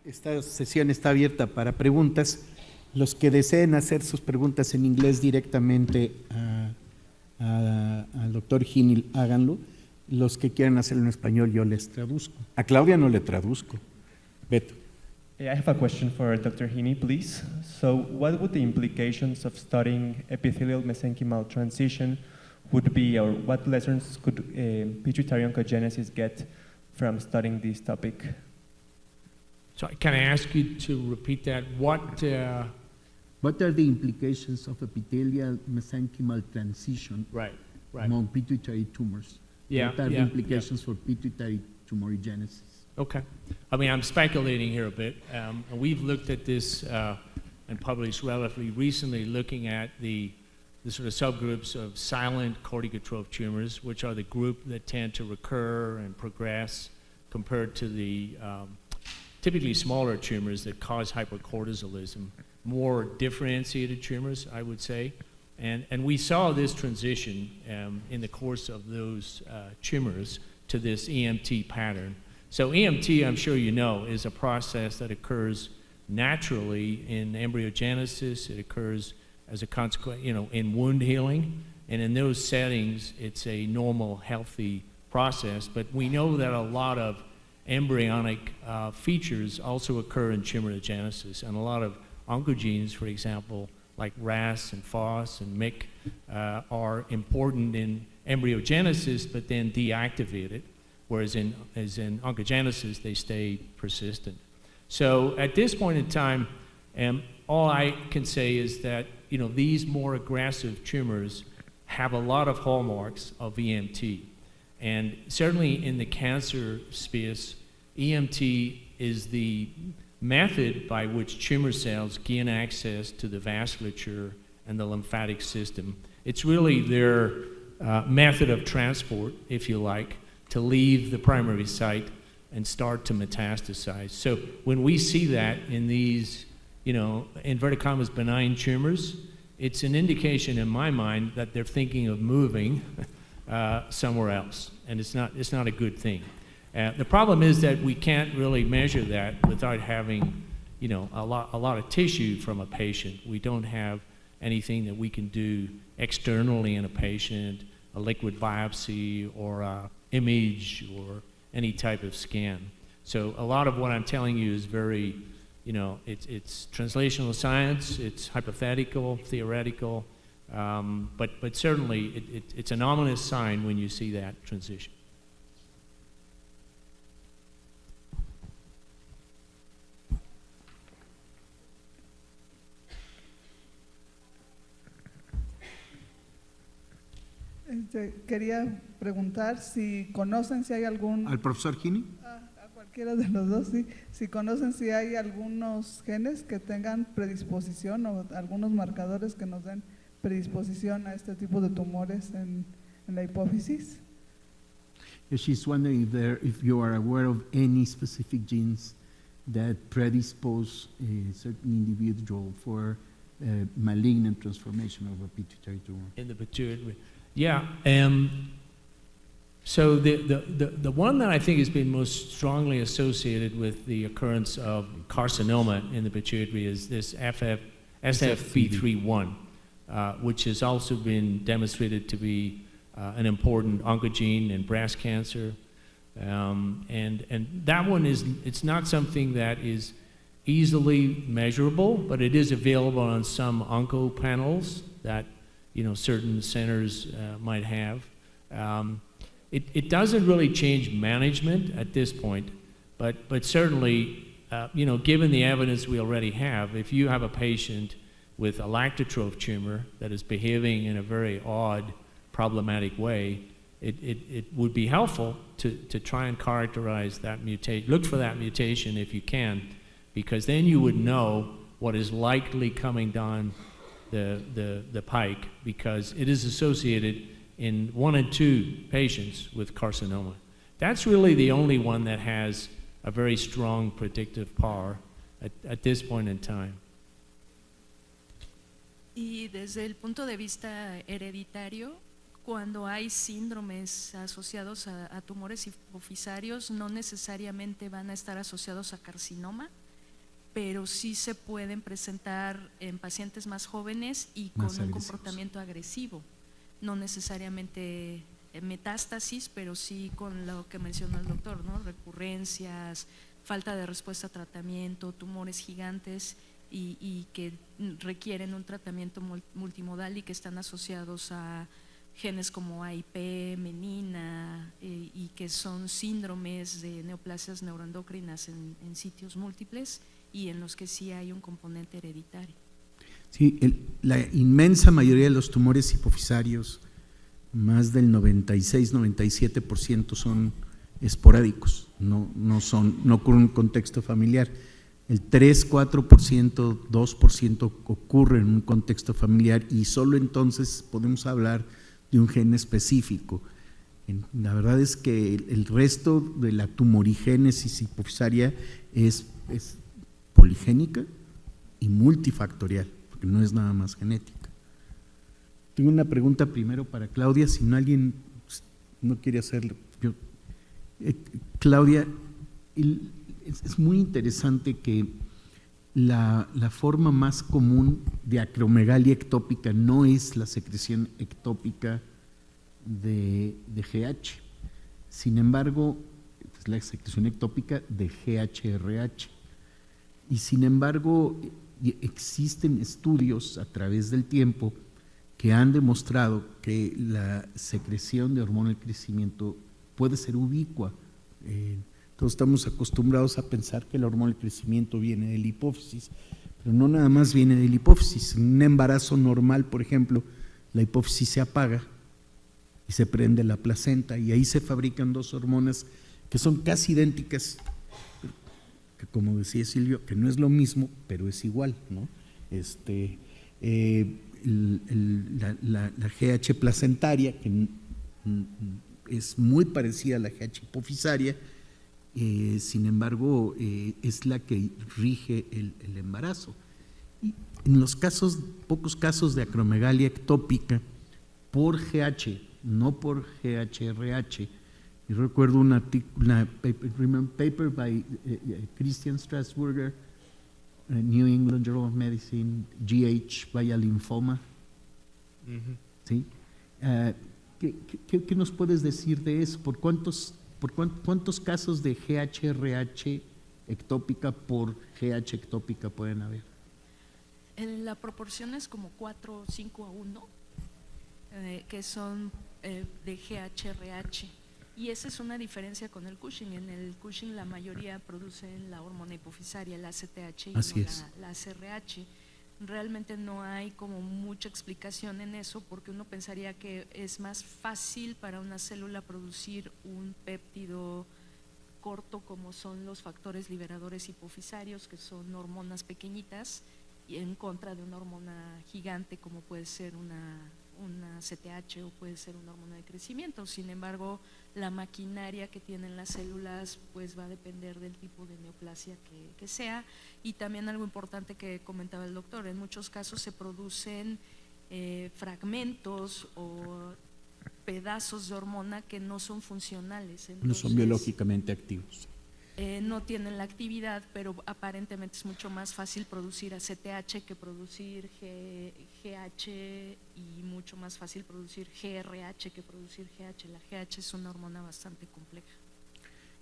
Esta sesión está abierta para preguntas. Los que deseen hacer sus preguntas en inglés directamente al doctor Ginil, háganlo. Los que quieran hacerlo en español, yo les traduzco. A Claudia no le traduzco. Beto. I have a question for Dr. Heaney, please. So what would the implications of studying epithelial mesenchymal transition would be, or what lessons could pituitary oncogenesis get from studying this topic? So can I ask you to repeat that? What are the implications of epithelial mesenchymal transition among pituitary tumors? What are the implications for pituitary tumorigenesis? Okay. I mean, I'm speculating here a bit. We've looked at this and published relatively recently, looking at the sort of subgroups of silent corticotroph tumors, which are the group that tend to recur and progress compared to the typically smaller tumors that cause hypercortisolism, more differentiated tumors, I would say. And we saw this transition in the course of those tumors to this EMT pattern. So EMT, I'm sure you know, is a process that occurs naturally in embryogenesis. It occurs as a consequence, in wound healing. And in those settings, it's a normal, healthy process. But we know that a lot of embryonic features also occur in tumorigenesis. And a lot of oncogenes, for example, like RAS and FOS and MYC, are important in embryogenesis, but then deactivated. Whereas in oncogenesis, they stay persistent. So at this point in time, all I can say is that these more aggressive tumors have a lot of hallmarks of EMT. And certainly in the cancer space, EMT is the method by which tumor cells gain access to the vasculature and the lymphatic system. It's really their method of transport, if you like, to leave the primary site and start to metastasize. So when we see that in these, inverted commas, benign tumors, it's an indication in my mind that they're thinking of moving somewhere else, and it's not a good thing. The problem is that we can't really measure that without having, a lot of tissue from a patient. We don't have anything that we can do externally in a patient, a liquid biopsy or a image or any type of scan. So a lot of what I'm telling you is very, it's translational science, it's hypothetical, theoretical, but certainly it's an ominous sign when you see that transition. Quería preguntar si conocen si hay algún... ¿Al profesor Gini? A cualquiera de los dos, sí. Si conocen si hay algunos genes que tengan predisposición o algunos marcadores que nos den predisposición a este tipo de tumores en la hipófisis. She's wondering if you are aware of any specific genes that predispose a certain individual for malignant transformation of a pituitary tumor. In the pituitary. Yeah, so the one that I think has been most strongly associated with the occurrence of carcinoma in the pituitary is this SFP3-1, which has also been demonstrated to be an important oncogene in breast cancer. And that one it's not something that is easily measurable, but it is available on some onco panels that certain centers might have. It doesn't really change management at this point, but certainly, given the evidence we already have, if you have a patient with a lactotroph tumor that is behaving in a very odd, problematic way, it would be helpful to try and characterize that mutation, look for that mutation if you can, because then you would know what is likely coming down the pike, because it is associated in 1 in 2 patients with carcinoma. That's really the only one that has a very strong predictive power at this point in time. Y desde el punto de vista hereditario, cuando hay síndromes asociados a tumores hipofisarios, no necesariamente van a estar asociados a carcinoma. pero sí se pueden presentar en pacientes más jóvenes y con Más un agresivos. comportamiento agresivo, no necesariamente metástasis, pero sí con lo que mencionó el doctor, ¿no? Recurrencias, falta de respuesta a tratamiento, tumores gigantes y que requieren un tratamiento multimodal y que están asociados a genes como AIP, menina, y que son síndromes de neoplasias neuroendocrinas en sitios múltiples y en los que sí hay un componente hereditario. Sí, la inmensa mayoría de los tumores hipofisarios, más del 96-97% son esporádicos, no ocurren en un contexto familiar. El 3-4%, 2% ocurre en un contexto familiar y solo entonces podemos hablar de un gen específico. La verdad es que el resto de la tumorigénesis hipofisaria es poligénica y multifactorial, porque no es nada más genética. Tengo una pregunta primero para Claudia, si no alguien no quiere hacerlo. Claudia, es muy interesante que la forma más común de acromegalia ectópica no es la secreción ectópica de GH. Sin embargo, es la secreción ectópica de GHRH. Y sin embargo, existen estudios a través del tiempo que han demostrado que la secreción de hormona del crecimiento puede ser ubicua. Todos estamos acostumbrados a pensar que la hormona del crecimiento viene de la hipófisis, pero no nada más viene de la hipófisis. En un embarazo normal, por ejemplo, la hipófisis se apaga y se prende la placenta y ahí se fabrican dos hormonas que son casi idénticas, que como decía Silvio, que no es lo mismo, pero es igual, ¿no? La GH placentaria, que es muy parecida a la GH hipofisaria, sin embargo, es la que rige el embarazo. Y en los pocos casos de acromegalia ectópica por GH, no por GHRH, yo recuerdo un paper by Christian Strasburger, New England Journal of Medicine, GH vaya linfoma. ¿Sí? ¿Qué nos puedes decir de eso? ¿Por cuántos casos de GHRH ectópica por GH ectópica pueden haber? La proporción es como 4 o 5 a 1, que son de GHRH. Y esa es una diferencia con el Cushing. En el Cushing la mayoría producen la hormona hipofisaria, la ACTH y no la ACRH. Realmente no hay como mucha explicación en eso, porque uno pensaría que es más fácil para una célula producir un péptido corto como son los factores liberadores hipofisarios, que son hormonas pequeñitas, y en contra de una hormona gigante como puede ser una CTH o puede ser una hormona de crecimiento. Sin embargo, la maquinaria que tienen las células pues va a depender del tipo de neoplasia que sea. Y también algo importante que comentaba el doctor, en muchos casos se producen fragmentos o pedazos de hormona que no son funcionales. Entonces, no son biológicamente activos. No tienen la actividad, pero aparentemente es mucho más fácil producir ACTH que producir GH y mucho más fácil producir GRH que producir GH. La GH es una hormona bastante compleja.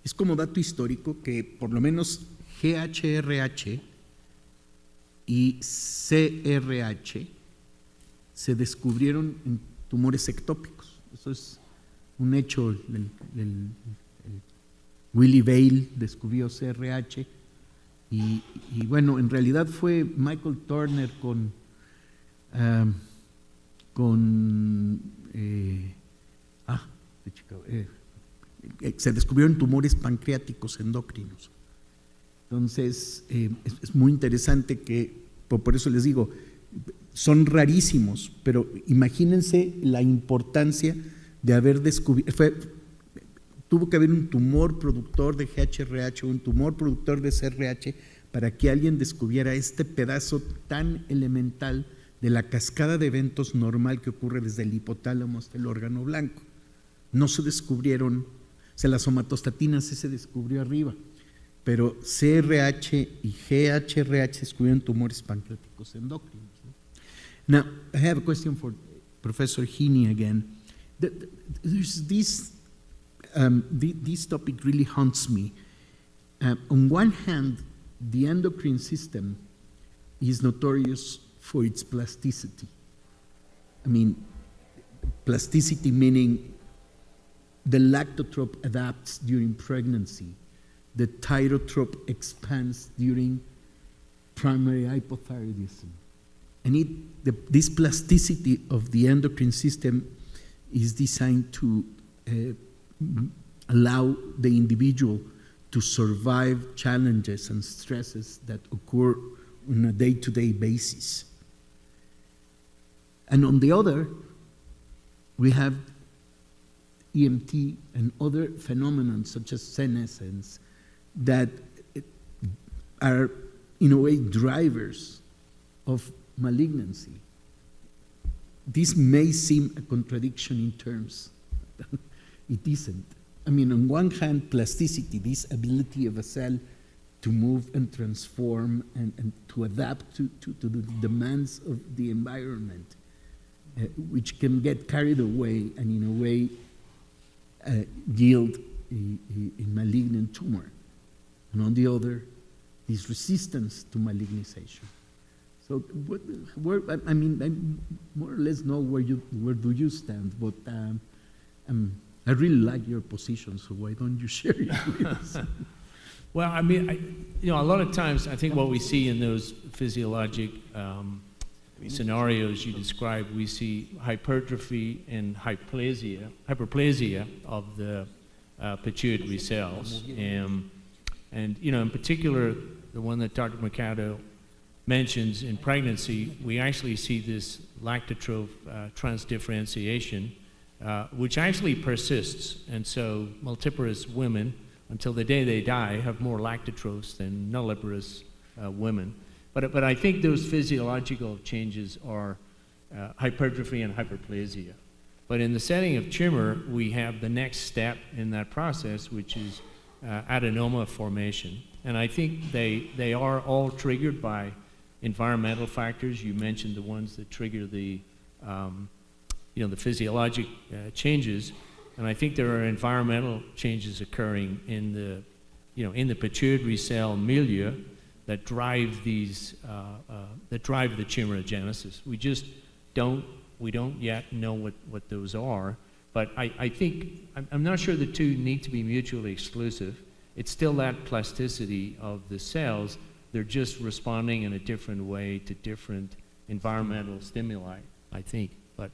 Es como dato histórico que por lo menos GHRH y CRH se descubrieron en tumores ectópicos. Eso es un hecho. Willie Vail descubrió CRH y bueno, en realidad fue Michael Turner se descubrieron tumores pancreáticos endocrinos. Entonces, es muy interesante que, por eso les digo, son rarísimos, pero imagínense la importancia de haber descubierto. Tuvo que haber un tumor productor de GHRH o un tumor productor de CRH para que alguien descubriera este pedazo tan elemental de la cascada de eventos normal que ocurre desde el hipotálamo hasta el órgano blanco. No se descubrieron, o sea, la somatostatina sí se descubrió arriba. pero CRH y GHRH descubrieron tumores pancreáticos endócrinos, ¿no? Now, I have a question for Professor Heaney again. There's this topic really haunts me. On one hand, the endocrine system is notorious for its plasticity. I mean, plasticity meaning the lactotrope adapts during pregnancy, the tyrotrope expands during primary hypothyroidism. And this plasticity of the endocrine system is designed to allow the individual to survive challenges and stresses that occur on a day-to-day basis. And on the other, we have EMT and other phenomena such as senescence that are, in a way, drivers of malignancy. This may seem a contradiction in terms. It isn't. I mean, on one hand, plasticity, this ability of a cell to move and transform and to adapt to the demands of the environment, which can get carried away and in a way yield a malignant tumor. And on the other, this resistance to malignization. So, I mean, I more or less know where do you stand, but I really like your position, so why don't you share it with us? Well, I mean, a lot of times I think what we see in those physiologic scenarios you described, we see hypertrophy and hyperplasia of the pituitary cells. And in particular, the one that Dr. Mercado mentions in pregnancy, we actually see this lactotrope transdifferentiation, which actually persists. And so multiparous women, until the day they die, have more lactotropes than nulliparous women. But I think those physiological changes are hypertrophy and hyperplasia. But in the setting of tumor, we have the next step in that process, which is adenoma formation. And I think they are all triggered by environmental factors. You mentioned the ones that trigger the physiologic changes. And I think there are environmental changes occurring in the pituitary cell milieu that drive these that drive the tumorigenesis. We just don't yet know what those are. But I think I'm not sure the two need to be mutually exclusive. It's still that plasticity of the cells. They're just responding in a different way to different environmental stimuli, I think. But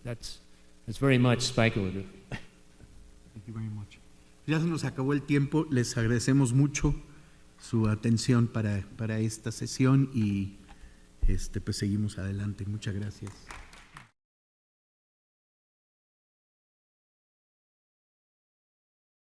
that's very much speculative. Thank you very much. Ya se nos acabó el tiempo. Les agradecemos mucho su atención para esta sesión y pues seguimos adelante. Muchas gracias.